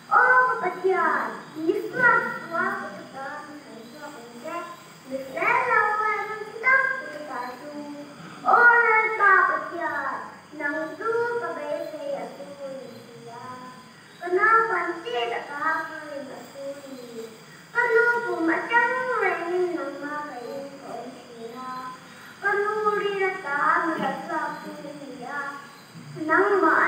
Ô kapatyan, Islam tua kita bisa untuk Bismillah kita tasu. Orang kapatyan, nang tu kabese asuya. Kenapa tidak kami masui? Kenapa macam lain nama lain kau kenuri datang rasa punya nama